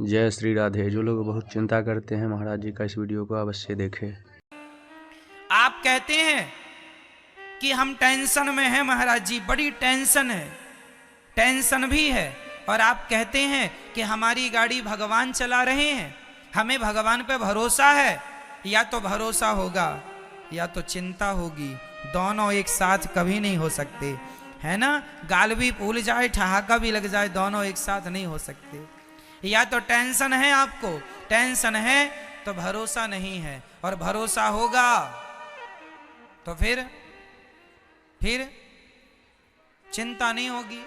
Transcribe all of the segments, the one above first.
जय श्री राधे। जो लोग बहुत चिंता करते हैं महाराज जी का इस वीडियो को अवश्य देखें। आप कहते हैं कि हम टेंशन में हैं महाराज जी, बड़ी टेंशन है, टेंशन भी है। और आप कहते हैं कि हमारी गाड़ी भगवान चला रहे हैं, हमें भगवान पे भरोसा है। या तो भरोसा होगा या तो चिंता होगी, दोनों एक साथ कभी नहीं हो सकते, है ना। गाल भी फूल जाए, ठहाका भी लग जाए, दोनों एक साथ नहीं हो सकते। या तो टेंशन है, आपको टेंशन है तो भरोसा नहीं है, और भरोसा होगा तो फिर चिंता नहीं होगी।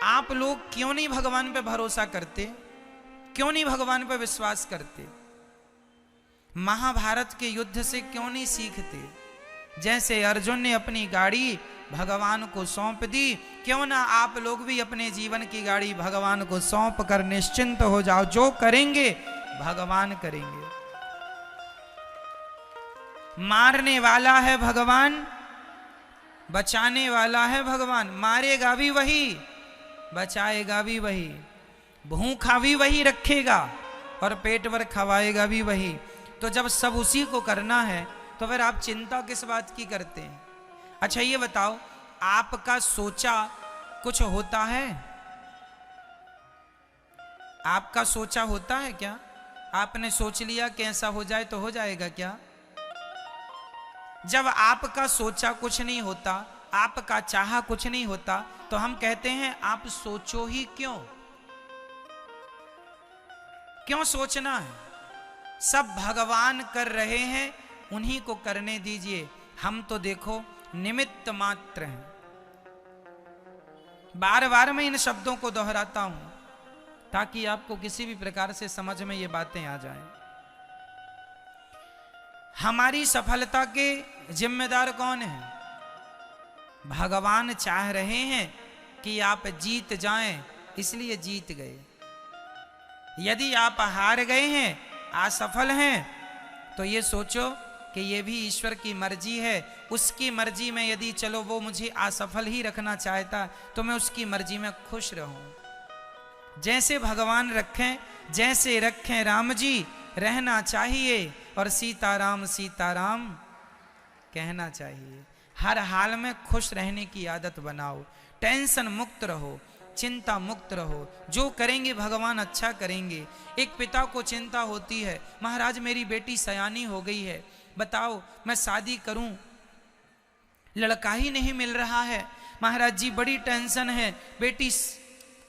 आप लोग क्यों नहीं भगवान पे भरोसा करते, क्यों नहीं भगवान पे विश्वास करते? महाभारत के युद्ध से क्यों नहीं सीखते? जैसे अर्जुन ने अपनी गाड़ी भगवान को सौंप दी, क्यों ना आप लोग भी अपने जीवन की गाड़ी भगवान को सौंप कर निश्चिंत हो जाओ। जो करेंगे भगवान करेंगे। मारने वाला है भगवान, बचाने वाला है भगवान। मारेगा भी वही, बचाएगा भी वही, भूखा भी वही रखेगा और पेट भर खवाएगा भी वही। तो जब सब उसी को करना है तो फिर आप चिंता किस बात की करते हैं? अच्छा ये बताओ, आपका सोचा कुछ होता है? आपका सोचा होता है क्या? आपने सोच लिया कि ऐसा हो जाए तो हो जाएगा क्या? जब आपका सोचा कुछ नहीं होता, आपका चाहा कुछ नहीं होता, तो हम कहते हैं आप सोचो ही क्यों? क्यों सोचना है? सब भगवान कर रहे हैं, उन्हीं को करने दीजिए। हम तो देखो निमित्त मात्र हैं। बार बार मैं इन शब्दों को दोहराता हूं ताकि आपको किसी भी प्रकार से समझ में ये बातें आ जाएं। हमारी सफलता के जिम्मेदार कौन है? भगवान चाह रहे हैं कि आप जीत जाएं, इसलिए जीत गए। यदि आप हार गए हैं, असफल हैं, तो ये सोचो कि ये भी ईश्वर की मर्जी है। उसकी मर्जी में यदि चलो वो मुझे असफल ही रखना चाहता तो मैं उसकी मर्जी में खुश रहूं। जैसे भगवान रखें, जैसे रखें राम जी, रहना चाहिए। और सीताराम सीताराम कहना चाहिए। हर हाल में खुश रहने की आदत बनाओ, टेंशन मुक्त रहो, चिंता मुक्त रहो। जो करेंगे भगवान अच्छा करेंगे। एक पिता को चिंता होती है, महाराज मेरी बेटी सयानी हो गई है, बताओ मैं शादी करूं, लड़का ही नहीं मिल रहा है, महाराज जी बड़ी टेंशन है, बेटी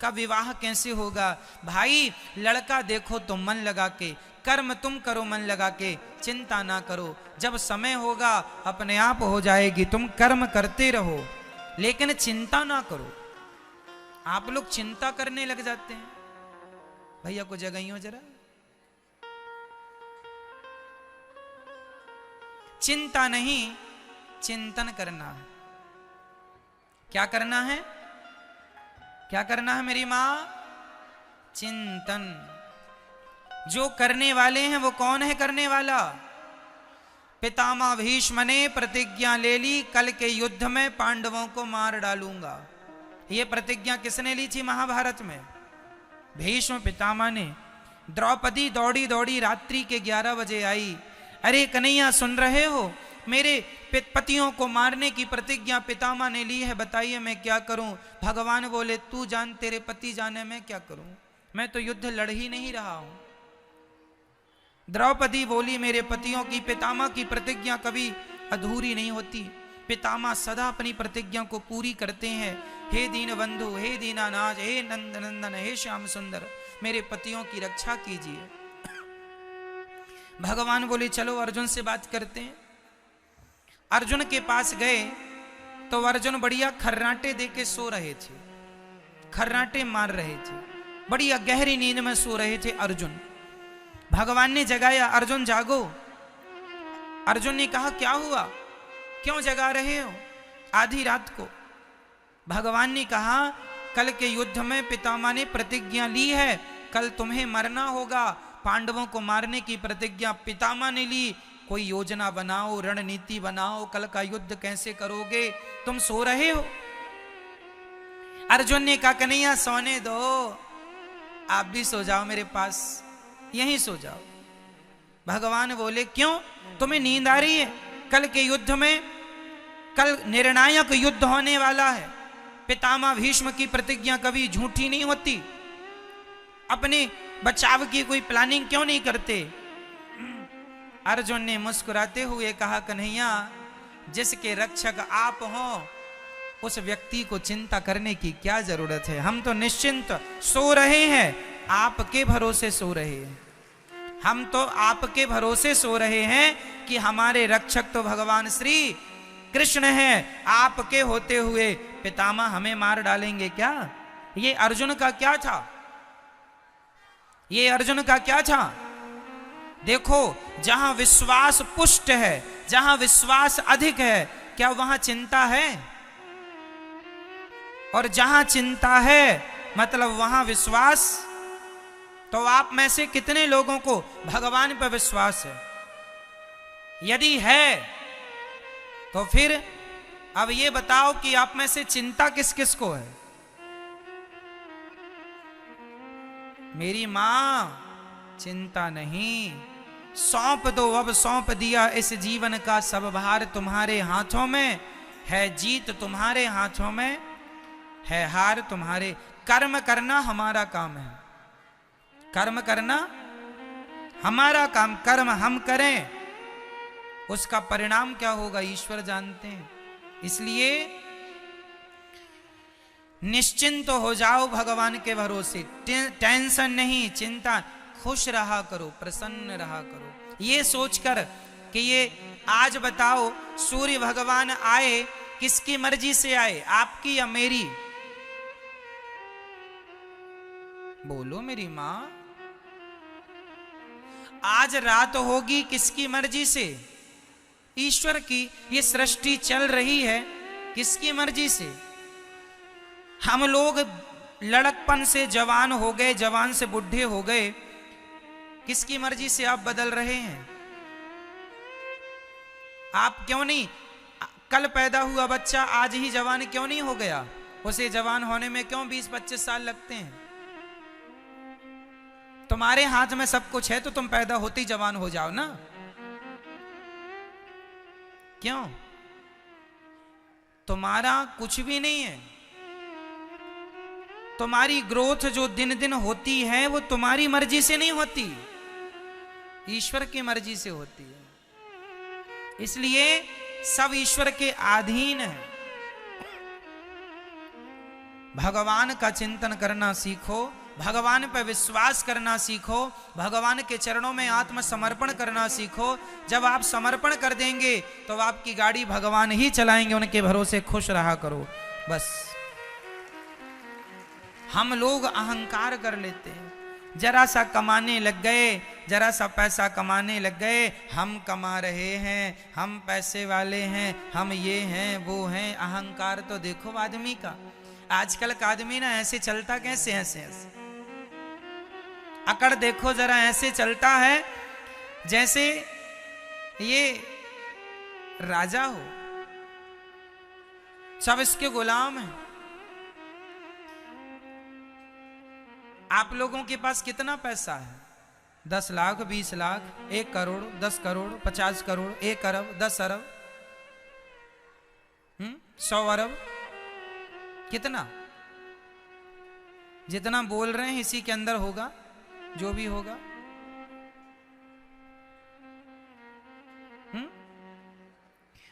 का विवाह कैसे होगा? भाई लड़का देखो तो मन लगा के, कर्म तुम करो मन लगा के, चिंता ना करो। जब समय होगा अपने आप हो जाएगी। तुम कर्म करते रहो लेकिन चिंता ना करो। आप लोग चिंता करने लग जाते हैं। भैया को जगाइयो जरा। चिंता नहीं, चिंतन करना है। क्या करना है? क्या करना है मेरी मां? चिंतन। जो करने वाले हैं वो कौन है करने वाला? पितामह भीष्म ने प्रतिज्ञा ले ली, कल के युद्ध में पांडवों को मार डालूंगा। ये प्रतिज्ञा किसने ली थी महाभारत में? भीष्म पितामह ने। द्रौपदी दौड़ी दौड़ी रात्रि के 11 बजे आई। अरे कन्हैया सुन रहे हो, मेरे पतियों को मारने की प्रतिज्ञा पितामह ने ली है, बताइए मैं क्या करूं? भगवान बोले तू जान, तेरे पति जाने मैं क्या करूं, मैं तो युद्ध लड़ ही नहीं रहा हूं। द्रौपदी बोली मेरे पतियों की, पितामह की प्रतिज्ञा कभी अधूरी नहीं होती। पितामह सदा अपनी प्रतिज्ञा को पूरी करते हैं। हे दीन बंधु, हे दीनानाथ, हे नंद नंदन, हे श्याम सुंदर, मेरे पतियों की रक्षा कीजिए। भगवान बोले चलो अर्जुन से बात करते हैं। अर्जुन के पास गए तो अर्जुन बढ़िया खर्राटे दे के सो रहे थे, खर्राटे मार रहे थे, बढ़िया गहरी नींद में सो रहे थे अर्जुन। भगवान ने जगाया, अर्जुन जागो। अर्जुन ने कहा क्या हुआ, क्यों जगा रहे हो आधी रात को? भगवान ने कहा कल के युद्ध में पितामह ने प्रतिज्ञा ली है, कल तुम्हें मरना होगा। पांडवों को मारने की प्रतिज्ञा पितामह ने ली। कोई योजना बनाओ, रणनीति बनाओ, कल का युद्ध कैसे करोगे? तुम सो रहे हो। अर्जुन ने कहा कन्हैया सोने दो, आप भी सो जाओ मेरे पास, यहीं सो जाओ। भगवान बोले क्यों, तुम्हें नींद आ रही है? कल के युद्ध में, कल निर्णायक युद्ध होने वाला है। पितामह भीष्म की प्रतिज्ञा कभी झूठी नहीं होती। अपने बचाव की कोई प्लानिंग क्यों नहीं करते? अर्जुन ने मुस्कुराते हुए कहा कन्हैया, जिसके रक्षक आप हो उस व्यक्ति को चिंता करने की क्या जरूरत है। हम तो निश्चिंत सो रहे हैं, आपके भरोसे सो रहे हैं। हम तो आपके भरोसे सो रहे हैं कि हमारे रक्षक तो भगवान श्री कृष्ण हैं। आपके होते हुए पितामह हमें मार डालेंगे क्या? ये अर्जुन का क्या था? ये अर्जुन का क्या था? देखो, जहां विश्वास पुष्ट है, जहां विश्वास अधिक है, क्या वहां चिंता है? और जहां चिंता है मतलब वहां विश्वास। तो आप में से कितने लोगों को भगवान पर विश्वास है? यदि है तो फिर अब ये बताओ कि आप में से चिंता किस किस को है? मेरी मां, चिंता नहीं, सौंप दो, अब सौंप दिया इस जीवन का सब भार तुम्हारे हाथों में है। जीत तुम्हारे हाथों में है, हार तुम्हारे। कर्म करना हमारा काम है, कर्म करना हमारा काम। कर्म हम करें, उसका परिणाम क्या होगा ईश्वर जानते हैं। इसलिए निश्चिंत हो जाओ भगवान के भरोसे। टेंशन नहीं, चिंता, खुश रहा करो, प्रसन्न रहा करो। ये सोचकर कि ये आज बताओ सूर्य भगवान आए, किसकी मर्जी से आए, आपकी या मेरी? बोलो मेरी मां। आज रात होगी किसकी मर्जी से? ईश्वर की। ये सृष्टि चल रही है किसकी मर्जी से? हम लोग लड़कपन से जवान हो गए, जवान से बुढ़े हो गए, किसकी मर्जी से आप बदल रहे हैं? आप क्यों नहीं, कल पैदा हुआ बच्चा आज ही जवान क्यों नहीं हो गया? उसे जवान होने में क्यों 20-25 साल लगते हैं? तुम्हारे हाथ में सब कुछ है तो तुम पैदा होते ही जवान हो जाओ ना। क्यों? तुम्हारा कुछ भी नहीं है। तुम्हारी ग्रोथ जो दिन दिन होती है वो तुम्हारी मर्जी से नहीं होती, ईश्वर की मर्जी से होती है। इसलिए सब ईश्वर के अधीन है। भगवान का चिंतन करना सीखो, भगवान पर विश्वास करना सीखो, भगवान के चरणों में आत्मसमर्पण करना सीखो। जब आप समर्पण कर देंगे तो आपकी गाड़ी भगवान ही चलाएंगे, उनके भरोसे खुश रहा करो बस। हम लोग अहंकार कर लेते हैं, जरा सा कमाने लग गए, जरा सा पैसा कमाने लग गए, हम कमा रहे हैं, हम पैसे वाले हैं, हम ये हैं वो हैं। अहंकार तो देखो आदमी का, आजकल का आदमी ना ऐसे चलता कैसे, ऐसे अकड़ देखो जरा, ऐसे चलता है जैसे ये राजा हो, सब इसके गुलाम हैं। आप लोगों के पास कितना पैसा है? 10 लाख, 20 लाख, 1 करोड़, 10 करोड़, 50 करोड़, 1 अरब, 10 अरब, 100 अरब, कितना? जितना बोल रहे हैं इसी के अंदर होगा जो भी होगा।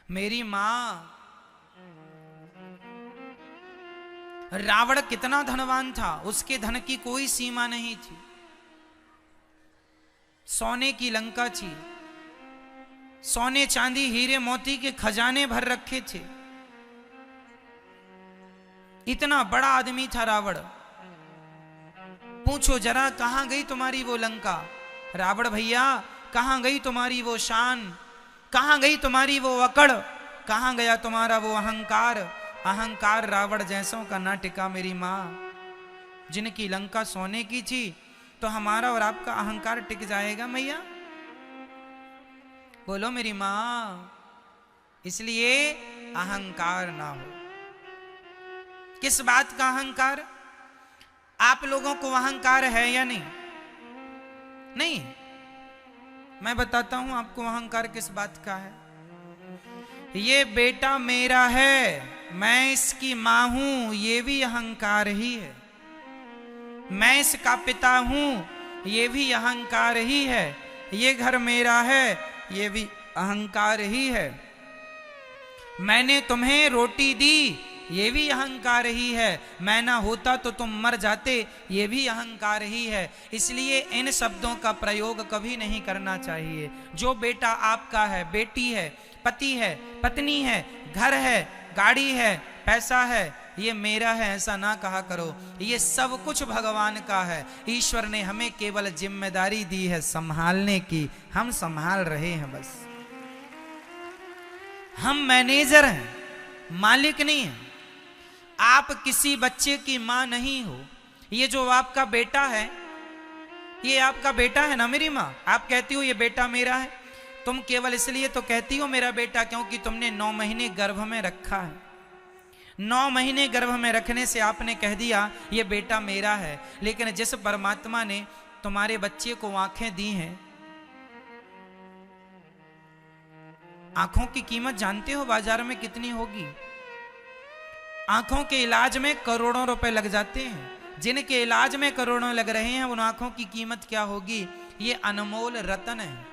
मेरी मां, रावण कितना धनवान था, उसके धन की कोई सीमा नहीं थी। सोने की लंका थी, सोने चांदी हीरे मोती के खजाने भर रखे थे। इतना बड़ा आदमी था रावण। पूछो जरा कहां गई तुम्हारी वो लंका? रावण भैया कहां गई तुम्हारी वो शान? कहां गई तुम्हारी वो अकड़? कहां गया तुम्हारा वो अहंकार? अहंकार रावण जैसों का ना टिका मेरी मां। जिनकी लंका सोने की थी तो हमारा और आपका अहंकार टिक जाएगा मैया? बोलो मेरी मां। इसलिए अहंकार ना हो। किस बात का अहंकार? आप लोगों को अहंकार है या नहीं? नहीं। मैं बताता हूं आपको अहंकार किस बात का है। ये बेटा मेरा है, मैं इसकी मां हूं, ये भी अहंकार ही है। मैं इसका पिता हूं, ये भी अहंकार ही है। ये घर मेरा है, ये भी अहंकार ही है। मैंने तुम्हें रोटी दी, ये भी अहंकार ही है। मैं ना होता तो तुम मर जाते, ये भी अहंकार ही है। इसलिए इन शब्दों का प्रयोग कभी नहीं करना चाहिए। जो बेटा आपका है, बेटी है, पति है, पत्नी है, घर है, गाड़ी है, पैसा है, ये मेरा है ऐसा ना कहा करो। ये सब कुछ भगवान का है। ईश्वर ने हमें केवल जिम्मेदारी दी है संभालने की, हम संभाल रहे हैं बस। हम मैनेजर हैं, मालिक नहीं है। आप किसी बच्चे की मां नहीं हो। ये जो आपका बेटा है, ये आपका बेटा है ना मेरी मां। आप कहती हो ये बेटा मेरा है, तुम केवल इसलिए तो कहती हो मेरा बेटा क्योंकि तुमने 9 महीने गर्भ में रखा है। 9 महीने गर्भ में रखने से आपने कह दिया ये बेटा मेरा है। लेकिन जिस परमात्मा ने तुम्हारे बच्चे को आंखें दी हैं, आंखों की कीमत जानते हो बाजार में कितनी होगी? आंखों के इलाज में करोड़ों रुपए लग जाते हैं। जिनके इलाज में करोड़ों लग रहे हैं, उन आंखों की कीमत क्या होगी? ये अनमोल रतन है।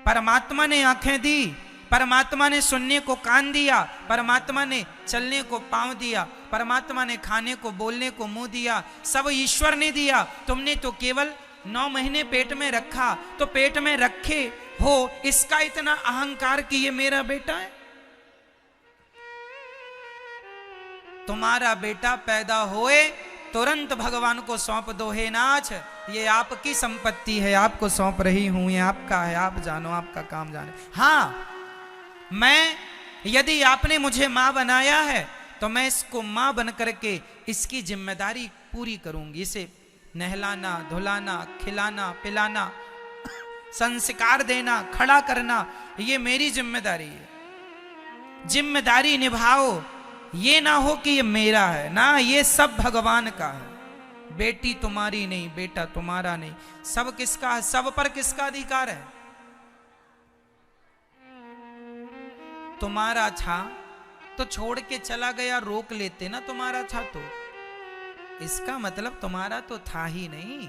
परमात्मा ने आंखें दी, परमात्मा ने सुनने को कान दिया, परमात्मा ने चलने को पांव दिया, परमात्मा ने खाने को बोलने को मुंह दिया, सब ईश्वर ने दिया। तुमने तो केवल 9 महीने पेट में रखा, तो पेट में रखे हो इसका इतना अहंकार कि ये मेरा बेटा है। तुम्हारा बेटा पैदा होए तुरंत भगवान को सौंप दो, हे नाथ ये आपकी संपत्ति है, आपको सौंप रही हूं, ये आपका है, आप जानो, आपका काम जाने। हाँ, मैं यदि आपने मुझे मां बनाया है तो मैं इसको मां बन करके इसकी जिम्मेदारी पूरी करूंगी। इसे नहलाना, धुलाना, खिलाना, पिलाना, संस्कार देना, खड़ा करना, ये मेरी जिम्मेदारी है। जिम्मेदारी निभाओ। ये ना हो कि ये मेरा है, ना, ये सब भगवान का है। बेटी तुम्हारी नहीं, बेटा तुम्हारा नहीं, सब किसका है? सब पर किसका अधिकार है? तुम्हारा था तो छोड़ के चला गया, रोक लेते ना तुम्हारा था तो। इसका मतलब तुम्हारा तो था ही नहीं।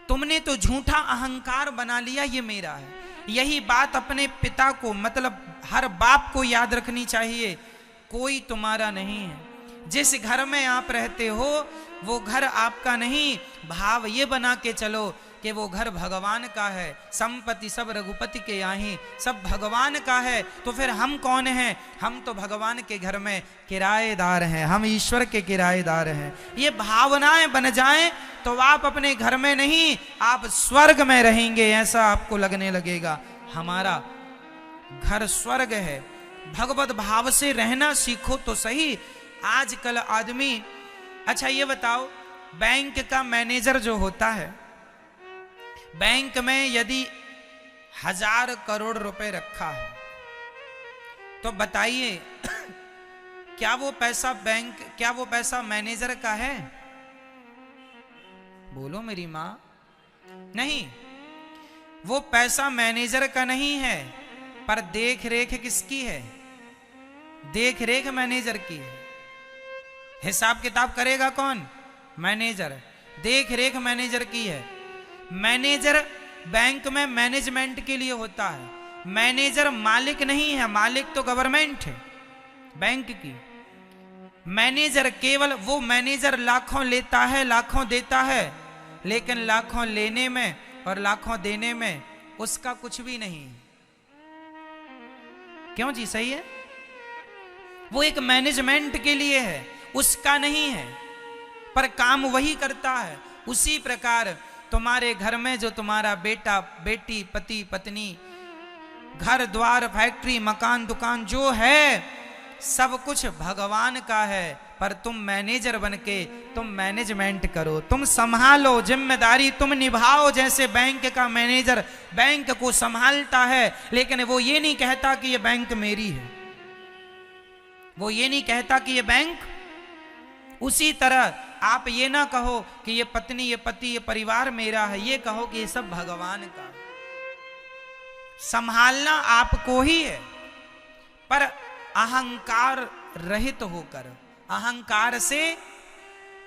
तुमने तो झूठा अहंकार बना लिया ये मेरा है। यही बात अपने पिता को, मतलब हर बाप को याद रखनी चाहिए। कोई तुम्हारा नहीं है। जिस घर में आप रहते हो वो घर आपका नहीं। भाव ये बना के चलो कि वो घर भगवान का है। संपत्ति सब रघुपति के यहाँ, सब भगवान का है। तो फिर हम कौन हैं? हम तो भगवान के घर में किराएदार हैं, हम ईश्वर के किराएदार हैं। ये भावनाएं बन जाएं तो आप अपने घर में नहीं, आप स्वर्ग में रहेंगे, ऐसा आपको लगने लगेगा। हमारा घर स्वर्ग है। भगवत भाव से रहना सीखो तो सही। आजकल आदमी, अच्छा ये बताओ, बैंक का मैनेजर जो होता है, बैंक में यदि 1000 करोड़ रुपए रखा है तो बताइए क्या वो पैसा बैंक, क्या वो पैसा मैनेजर का है? बोलो मेरी मां। नहीं, वो पैसा मैनेजर का नहीं है, पर देख रेख किसकी है? देख रेख मैनेजर की है। हिसाब किताब करेगा कौन? मैनेजर। देख रेख मैनेजर की है। मैनेजर बैंक में मैनेजमेंट के लिए होता है। मैनेजर मालिक नहीं है, मालिक तो गवर्नमेंट है बैंक की। मैनेजर केवल वो मैनेजर लाखों लेता है, लाखों देता है, लेकिन लाखों लेने में और लाखों देने में उसका कुछ भी नहीं। क्यों जी? सही है। वो एक मैनेजमेंट के लिए है, उसका नहीं है, पर काम वही करता है। उसी प्रकार तुम्हारे घर में जो तुम्हारा बेटा, बेटी, पति, पत्नी, घर द्वार, फैक्ट्री, मकान, दुकान जो है, सब कुछ भगवान का है। पर तुम मैनेजर बनके तुम मैनेजमेंट करो, तुम संभालो, जिम्मेदारी तुम निभाओ। जैसे बैंक का मैनेजर बैंक को संभालता है, लेकिन वो ये नहीं कहता कि ये बैंक मेरी है। वो ये नहीं कहता कि ये बैंक। उसी तरह आप ये ना कहो कि ये पत्नी, ये पति, ये परिवार मेरा है, ये कहो कि ये सब भगवान का है। संभालना आपको ही है, पर अहंकार रहित होकर, अहंकार से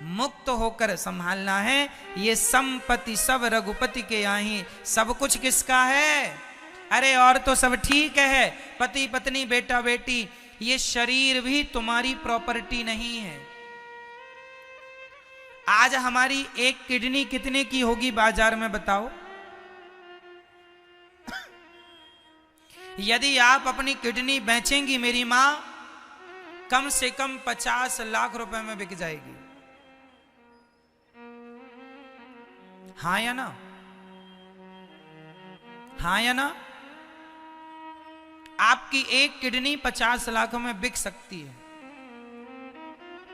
मुक्त होकर संभालना है। ये संपत्ति सब रघुपति के आई, सब कुछ किसका है? अरे और तो सब ठीक है, पति पत्नी बेटा बेटी, ये शरीर भी तुम्हारी प्रॉपर्टी नहीं है। आज हमारी एक किडनी कितने की होगी बाजार में बताओ? यदि आप अपनी किडनी बेचेंगी मेरी मां, कम से कम 50 लाख रुपए में बिक जाएगी। हाँ या ना? हाँ या ना? आपकी एक किडनी 50 लाख में बिक सकती है,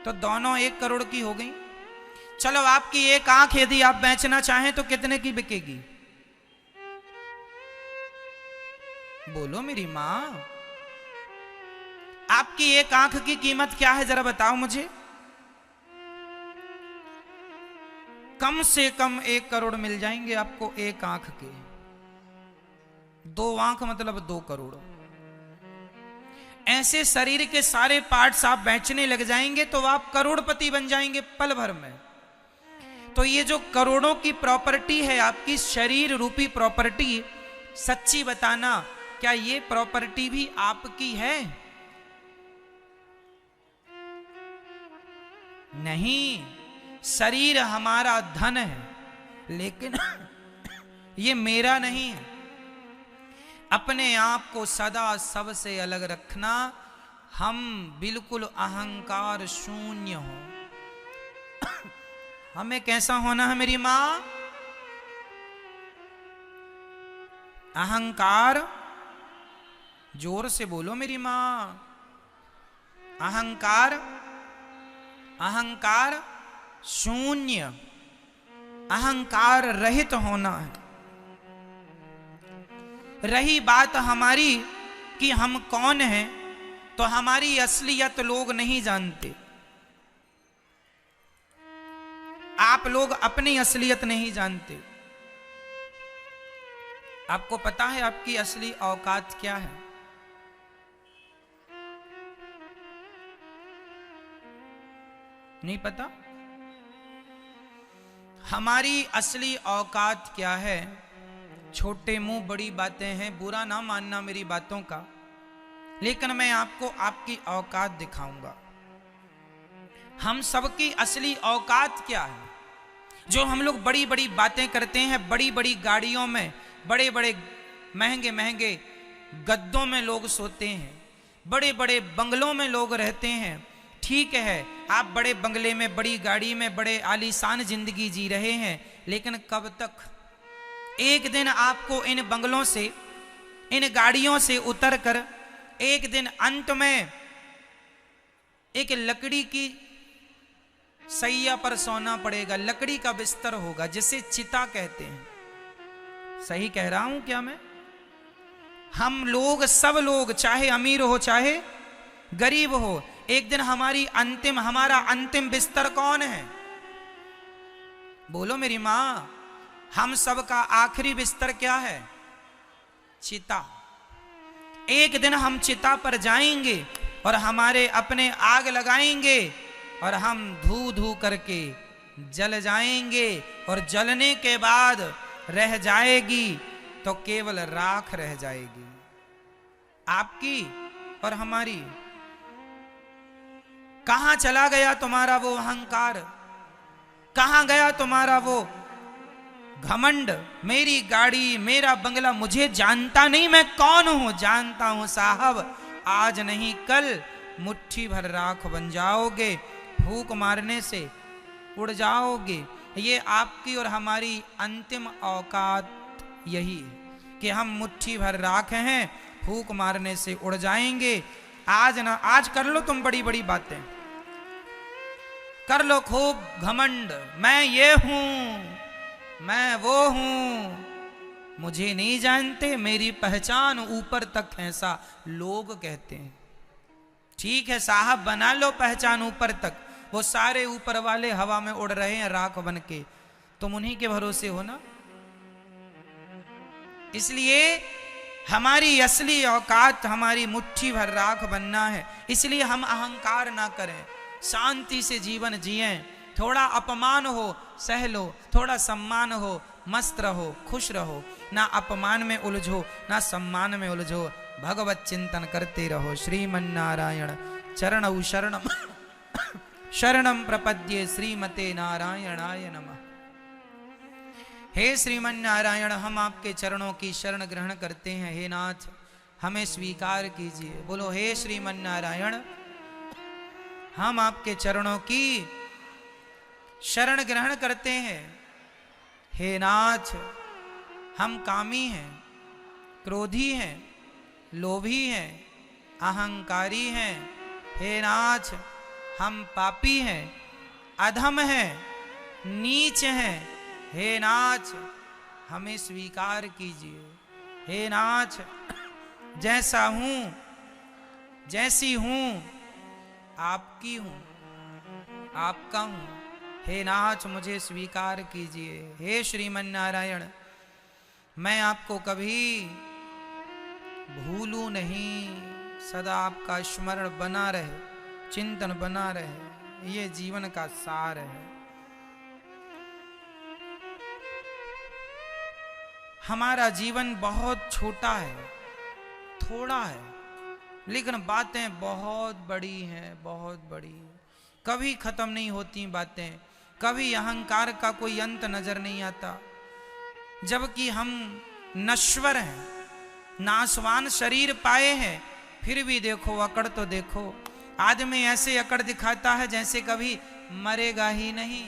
तो दोनों 1 करोड़ की हो गई। चलो आपकी एक आंख यदि आप बेचना चाहें तो कितने की बिकेगी? बोलो मेरी मां, आपकी एक आंख की कीमत क्या है जरा बताओ मुझे। कम से कम 1 करोड़ मिल जाएंगे आपको एक आंख के। 2 आंख मतलब 2 करोड़। ऐसे शरीर के सारे पार्ट्स आप बेचने लग जाएंगे तो आप करोड़पति बन जाएंगे पल भर में। तो ये जो करोड़ों की प्रॉपर्टी है आपकी, शरीर रूपी प्रॉपर्टी, सच्ची बताना क्या ये प्रॉपर्टी भी आपकी है? नहीं, शरीर हमारा धन है, लेकिन ये मेरा नहीं है। अपने आप को सदा सबसे अलग रखना, हम बिल्कुल अहंकार शून्य हो। हमें कैसा होना है मेरी मां? अहंकार, जोर से बोलो मेरी मां, अहंकार, अहंकार शून्य, अहंकार रहित होना है। रही बात हमारी कि हम कौन हैं, तो हमारी असलियत लोग नहीं जानते। आप लोग अपनी असलियत नहीं जानते। आपको पता है आपकी असली औकात क्या है? नहीं पता? हमारी असली औकात क्या है? छोटे मुंह बड़ी बातें हैं, बुरा ना मानना मेरी बातों का, लेकिन मैं आपको आपकी औकात दिखाऊंगा। हम सबकी असली औकात क्या है? जो हम लोग बड़ी बड़ी बातें करते हैं, बड़ी बड़ी गाड़ियों में, बड़े बड़े महंगे महंगे गद्दों में लोग सोते हैं, बड़े बड़े बंगलों में लोग रहते हैं। ठीक है, आप बड़े बंगले में, बड़ी गाड़ी में, बड़े आलीशान जिंदगी जी रहे हैं, लेकिन कब तक? एक दिन आपको इन बंगलों से, इन गाड़ियों से उतरकर एक दिन अंत में एक लकड़ी की सैया पर सोना पड़ेगा। लकड़ी का बिस्तर होगा जिसे चिता कहते हैं। सही कह रहा हूं क्या मैं? हम लोग, सब लोग, चाहे अमीर हो चाहे गरीब हो, एक दिन हमारा अंतिम बिस्तर कौन है? बोलो मेरी मां, हम सबका आखिरी बिस्तर क्या है? चिता। एक दिन हम चिता पर जाएंगे और हमारे अपने आग लगाएंगे और हम धू धू करके जल जाएंगे, और जलने के बाद रह जाएगी तो केवल राख रह जाएगी, आपकी और हमारी। कहां चला गया तुम्हारा वो अहंकार? कहां गया तुम्हारा वो घमंड? मेरी गाड़ी, मेरा बंगला, मुझे जानता नहीं मैं कौन हूं? जानता हूं साहब, आज नहीं कल मुट्ठी भर राख बन जाओगे, फूंक मारने से उड़ जाओगे। ये आपकी और हमारी अंतिम औकात यही है कि हम मुट्ठी भर राख हैं, फूंक मारने से उड़ जाएंगे। आज कर लो तुम बड़ी बड़ी बातें, कर लो खूब घमंड, मैं ये हूं, मैं वो हूं, मुझे नहीं जानते, मेरी पहचान ऊपर तक है, ऐसा लोग कहते हैं। ठीक है साहब, बना लो पहचान ऊपर तक, वो सारे ऊपर वाले हवा में उड़ रहे हैं राख बन के, तुम उन्हीं के भरोसे हो ना। इसलिए हमारी असली औकात हमारी मुट्ठी भर राख बनना है। इसलिए हम अहंकार ना करें, शांति से जीवन जिएं। थोड़ा अपमान हो सह लो, थोड़ा सम्मान हो मस्त रहो, खुश रहो, ना अपमान में उलझो ना सम्मान में उलझो, भगवत चिंतन करते रहो। श्रीमन्नारायण चरणौ शरणम शरणम प्रपद्ये श्रीमते नारायणाय नमः। हे श्रीमन्नारायण, हम आपके चरणों की शरण ग्रहण करते हैं। हे नाथ, हमें स्वीकार कीजिए। बोलो हे श्रीमन्नारायण, हम आपके चरणों की शरण ग्रहण करते हैं। हे नाथ, हम कामी हैं, क्रोधी हैं, लोभी हैं, अहंकारी हैं। हे नाथ, हम पापी हैं, अधम हैं, नीच हैं। हे नाथ, हमें स्वीकार कीजिए। हे नाथ, जैसा हूं जैसी हूं आपकी हूं, आपका हूं। हे नाथ, मुझे स्वीकार कीजिए। हे श्रीमन्नारायण, मैं आपको कभी भूलूं नहीं, सदा आपका स्मरण बना रहे, चिंतन बना रहे, ये जीवन का सार है। हमारा जीवन बहुत छोटा है, थोड़ा है, लेकिन बातें बहुत बड़ी हैं, बहुत बड़ी। कभी खत्म नहीं होती बातें, कभी अहंकार का कोई अंत नजर नहीं आता। जबकि हम नश्वर हैं, नासवान शरीर पाए हैं, फिर भी देखो अकड़ तो देखो। आदमी ऐसे अकड़ दिखाता है जैसे कभी मरेगा ही नहीं।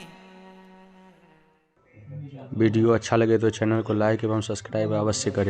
वीडियो अच्छा लगे तो चैनल को लाइक एवं सब्सक्राइब अवश्य करें।